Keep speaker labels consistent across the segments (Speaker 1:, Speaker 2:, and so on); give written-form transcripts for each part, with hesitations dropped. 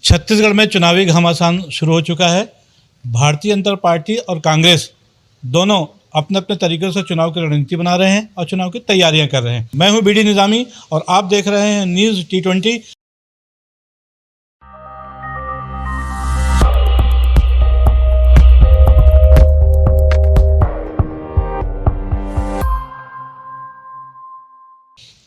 Speaker 1: छत्तीसगढ़ में चुनावी घमासान शुरू हो चुका है। भारतीय जनता पार्टी और कांग्रेस दोनों अपने अपने तरीके से चुनाव की रणनीति बना रहे हैं और चुनाव की तैयारियां कर रहे हैं। मैं हूं बीडी निजामी और आप देख रहे हैं न्यूज़ T20।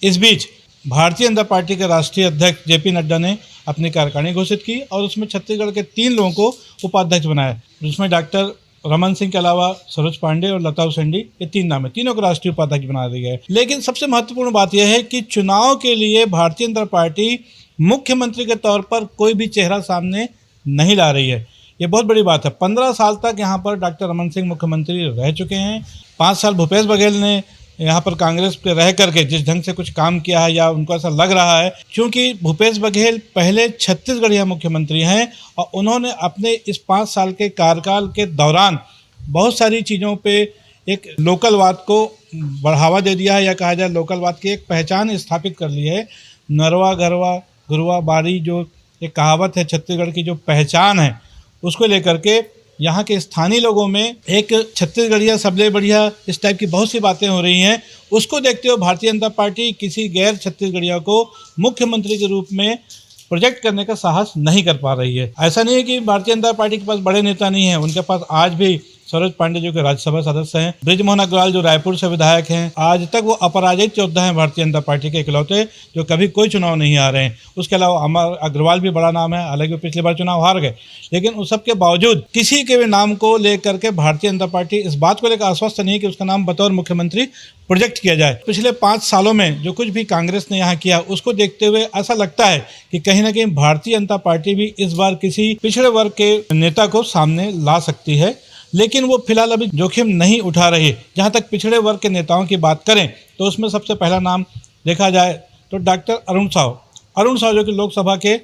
Speaker 1: इस बीच भारतीय जनता पार्टी के राष्ट्रीय अध्यक्ष जेपी नड्डा ने अपनी कार्यकारिणी घोषित की और उसमें छत्तीसगढ़ के 3 लोगों को उपाध्यक्ष बनाया, जिसमें डॉक्टर रमन सिंह के अलावा सरोज पांडे और लता उसेंडी, ये 3 नाम है। तीनों को राष्ट्रीय उपाध्यक्ष बना दिया गया है। लेकिन सबसे महत्वपूर्ण बात यह है कि चुनाव के लिए भारतीय जनता पार्टी मुख्यमंत्री के तौर पर कोई भी चेहरा सामने नहीं ला रही है। ये बहुत बड़ी बात है। 15 साल तक यहाँ पर डॉक्टर रमन सिंह मुख्यमंत्री रह चुके हैं। 5 साल भूपेश बघेल ने यहाँ पर कांग्रेस पे रह करके जिस ढंग से कुछ काम किया है, या उनको ऐसा लग रहा है, क्योंकि भूपेश बघेल पहले छत्तीसगढ़ मुख्यमंत्री हैं और उन्होंने अपने इस 5 साल के कार्यकाल के दौरान बहुत सारी चीज़ों पे एक लोकलवाद को बढ़ावा दे दिया है, या कहा जाए लोकलवाद की एक पहचान स्थापित कर ली है। नरवा गरवा गुरवा बारी जो एक कहावत है, छत्तीसगढ़ की जो पहचान है, उसको लेकर के यहाँ के स्थानीय लोगों में एक छत्तीसगढ़िया सबले बढ़िया इस टाइप की बहुत सी बातें हो रही हैं। उसको देखते हुए भारतीय जनता पार्टी किसी गैर छत्तीसगढ़िया को मुख्यमंत्री के रूप में प्रोजेक्ट करने का साहस नहीं कर पा रही है। ऐसा नहीं है कि भारतीय जनता पार्टी के पास बड़े नेता नहीं हैं, उनके पास आज भी सरोज पांडे जो कि राज्यसभा सदस्य हैं, बृजमोहन अग्रवाल जो रायपुर से विधायक हैं, आज तक वो अपराजित योद्धा हैं भारतीय जनता पार्टी के इकलौते, जो कभी कोई चुनाव नहीं हारे हैं। उसके अलावा अमर अग्रवाल भी बड़ा नाम है, हालांकि वो पिछली बार चुनाव हार गए, लेकिन उस सब के बावजूद किसी के भी नाम को लेकर के भारतीय जनता पार्टी इस बात को लेकर आश्वस्त नहीं है कि उसका नाम बतौर मुख्यमंत्री प्रोजेक्ट किया जाए। पिछले 5 सालों में जो कुछ भी कांग्रेस ने यहाँ किया, उसको देखते हुए ऐसा लगता है कि कहीं ना कहीं भारतीय जनता पार्टी भी इस बार किसी पिछड़े वर्ग के नेता को सामने ला सकती है, लेकिन वो फिलहाल अभी जोखिम नहीं उठा रही। जहाँ तक पिछड़े वर्ग के नेताओं की बात करें तो उसमें सबसे पहला नाम देखा जाए तो डॉक्टर अरुण साव जो कि लोकसभा के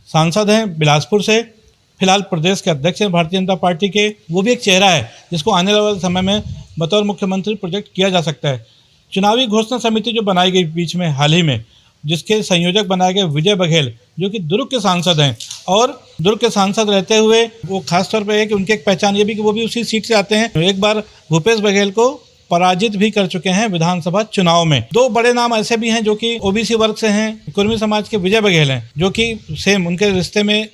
Speaker 1: सांसद हैं बिलासपुर से, फिलहाल प्रदेश के अध्यक्ष हैं भारतीय जनता पार्टी के। वो भी एक चेहरा है जिसको आने वाले समय में बतौर मुख्यमंत्री प्रोजेक्ट किया जा सकता है। चुनावी घोषणा समिति जो बनाई गई बीच में हाल ही में, जिसके संयोजक बनाए गए विजय बघेल, जो कि दुर्ग के सांसद हैं, और दुर्ग के सांसद रहते हुए वो खास तौर पे है कि उनकी एक पहचान ये भी कि वो भी उसी सीट से आते हैं। एक बार भूपेश बघेल को पराजित भी कर चुके हैं विधानसभा चुनाव में। 2 बड़े नाम ऐसे भी हैं जो कि ओबीसी वर्ग से हैं। कुर्मी समाज के विजय बघेल हैं, जो कि सेम उनके रिश्ते में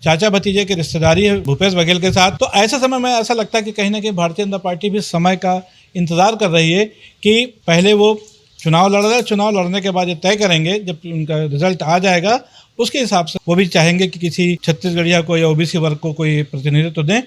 Speaker 1: चाचा भतीजे की रिश्तेदारी है भूपेश बघेल के साथ। तो ऐसे समय में ऐसा लगता है कि कहीं ना कहीं भारतीय जनता पार्टी भी समय का इंतजार कर रही है कि पहले वो चुनाव लड़ रहे, चुनाव लड़ने के बाद ये तय करेंगे, जब उनका रिजल्ट आ जाएगा उसके हिसाब से वो भी चाहेंगे कि किसी छत्तीसगढ़िया को या ओबीसी वर्ग को कोई प्रतिनिधित्व दें।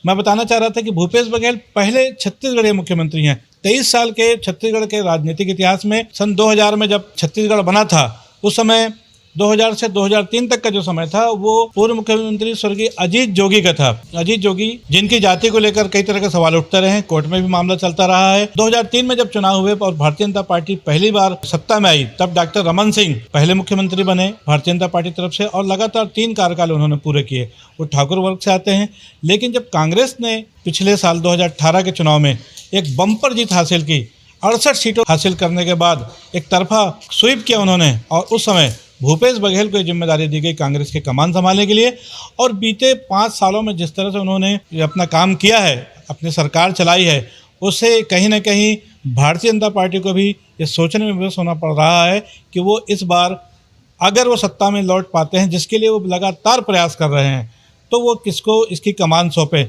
Speaker 1: मैं बताना चाह रहा था कि भूपेश बघेल पहले छत्तीसगढ़ मुख्यमंत्री हैं। 23 साल के छत्तीसगढ़ के राजनीतिक इतिहास में सन 2000 में जब छत्तीसगढ़ बना था, उस समय 2000 से 2003 तक का जो समय था वो पूर्व मुख्यमंत्री स्वर्गीय अजीत जोगी का था। अजीत जोगी जिनकी जाति को लेकर कई तरह के सवाल उठते रहे, कोर्ट में भी मामला चलता रहा है। 2003 में जब चुनाव हुए और भारतीय जनता पार्टी पहली बार सत्ता में आई, तब डॉक्टर रमन सिंह पहले मुख्यमंत्री बने भारतीय जनता पार्टी तरफ से, और लगातार 3 कार्यकाल उन्होंने पूरे किए। वो ठाकुर वर्ग से आते हैं। लेकिन जब कांग्रेस ने पिछले साल 2018 के चुनाव में एक बम्पर जीत हासिल की, 68 सीटों हासिल करने के बाद एक तरफा स्वीप किया उन्होंने, और उस समय भूपेश बघेल को जिम्मेदारी दी गई कांग्रेस के कमान संभालने के लिए। और बीते 5 सालों में जिस तरह से उन्होंने अपना काम किया है, अपनी सरकार चलाई है, उससे कहीं ना कहीं भारतीय जनता पार्टी को भी ये सोचने में विवश होना पड़ रहा है कि वो इस बार अगर वो सत्ता में लौट पाते हैं, जिसके लिए वो लगातार प्रयास कर रहे हैं, तो वो किसको इसकी कमान सौंपे।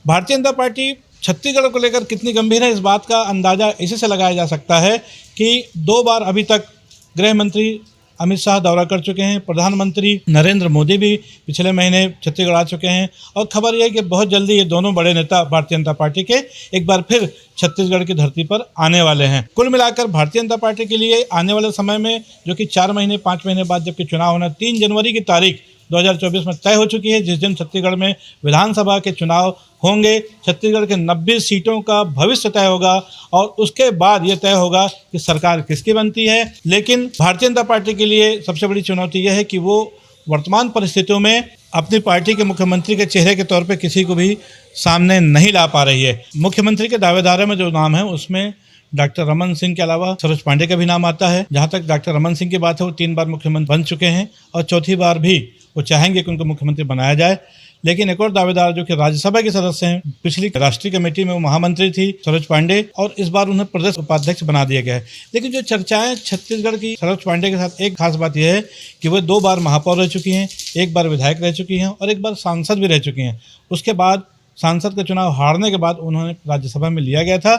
Speaker 1: भारतीय जनता पार्टी छत्तीसगढ़ को लेकर कितनी गंभीर है, इस बात का अंदाज़ा इसी से लगाया जा सकता है कि 2 बार अभी तक गृह मंत्री अमित शाह दौरा कर चुके हैं, प्रधानमंत्री नरेंद्र मोदी भी पिछले महीने छत्तीसगढ़ आ चुके हैं, और खबर यह है कि बहुत जल्दी ये दोनों बड़े नेता भारतीय जनता पार्टी के एक बार फिर छत्तीसगढ़ की धरती पर आने वाले हैं। कुल मिलाकर भारतीय जनता पार्टी के लिए आने वाले समय में, जो कि 4 महीने 5 महीने बाद जबकि चुनाव होना, 3 जनवरी की तारीख 2024 में तय हो चुकी है, जिस दिन छत्तीसगढ़ में विधानसभा के चुनाव होंगे। छत्तीसगढ़ के 90 सीटों का भविष्य तय होगा, और उसके बाद ये तय होगा कि सरकार किसकी बनती है। लेकिन भारतीय जनता पार्टी के लिए सबसे बड़ी चुनौती यह है कि वो वर्तमान परिस्थितियों में अपनी पार्टी के मुख्यमंत्री के चेहरे के तौर पर किसी को भी सामने नहीं ला पा रही है। मुख्यमंत्री के दावेदारों में जो नाम है उसमें डॉक्टर रमन सिंह के अलावा सरोज पांडे का भी नाम आता है। जहां तक डॉक्टर रमन सिंह की बात है, वो 3 बार मुख्यमंत्री बन चुके हैं और चौथी बार भी वो चाहेंगे कि उनको मुख्यमंत्री बनाया जाए। लेकिन एक और दावेदार जो कि राज्यसभा के सदस्य हैं, पिछली राष्ट्रीय कमेटी में वो महामंत्री थी सरोज पांडे, और इस बार उन्हें प्रदेश उपाध्यक्ष बना दिया गया है। लेकिन जो चर्चाएं छत्तीसगढ़ की सरोज पांडे के साथ, एक खास बात यह है कि वो 2 बार महापौर रह चुकी हैं, 1 बार विधायक रह चुकी हैं और 1 बार सांसद भी रह चुकी हैं। उसके बाद सांसद का चुनाव हारने के बाद उन्होंने राज्यसभा में लिया गया था।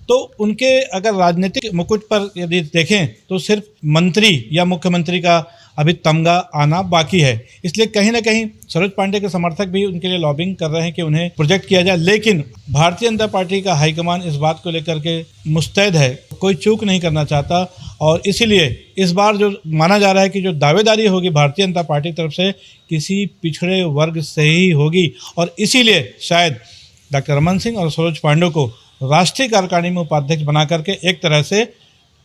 Speaker 1: तो उनके अगर राजनीतिक मुकुट पर यदि देखें तो सिर्फ मंत्री या मुख्यमंत्री का अभी तमगा आना बाकी है। इसलिए कहीं ना कहीं सरोज पांडे के समर्थक भी उनके लिए लॉबिंग कर रहे हैं कि उन्हें प्रोजेक्ट किया जाए। लेकिन भारतीय जनता पार्टी का हाईकमान इस बात को लेकर के मुस्तैद है, कोई चूक नहीं करना चाहता, और इसीलिए इस बार जो माना जा रहा है कि जो दावेदारी होगी भारतीय जनता पार्टी की तरफ से किसी पिछड़े वर्ग से ही होगी, और इसीलिए शायद डॉक्टर रमन सिंह और सरोज पांडे को राष्ट्रीय कार्यकारिणी में उपाध्यक्ष बना करके एक तरह से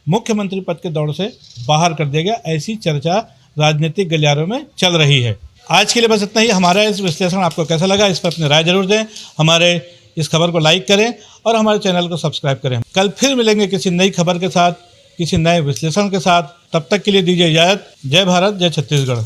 Speaker 1: मुख्यमंत्री पद के दौड़ से बाहर कर दिया गया, ऐसी चर्चा राजनीतिक गलियारों में चल रही है। आज के लिए बस इतना ही। हमारा इस विश्लेषण आपको कैसा लगा, इस पर अपनी राय जरूर दें। हमारे इस खबर को लाइक करें और हमारे चैनल को सब्सक्राइब करें। कल फिर मिलेंगे किसी नई खबर के साथ, किसी नए विश्लेषण के साथ। तब तक के लिए दीजिए इजाज़त। जय भारत, जय छत्तीसगढ़।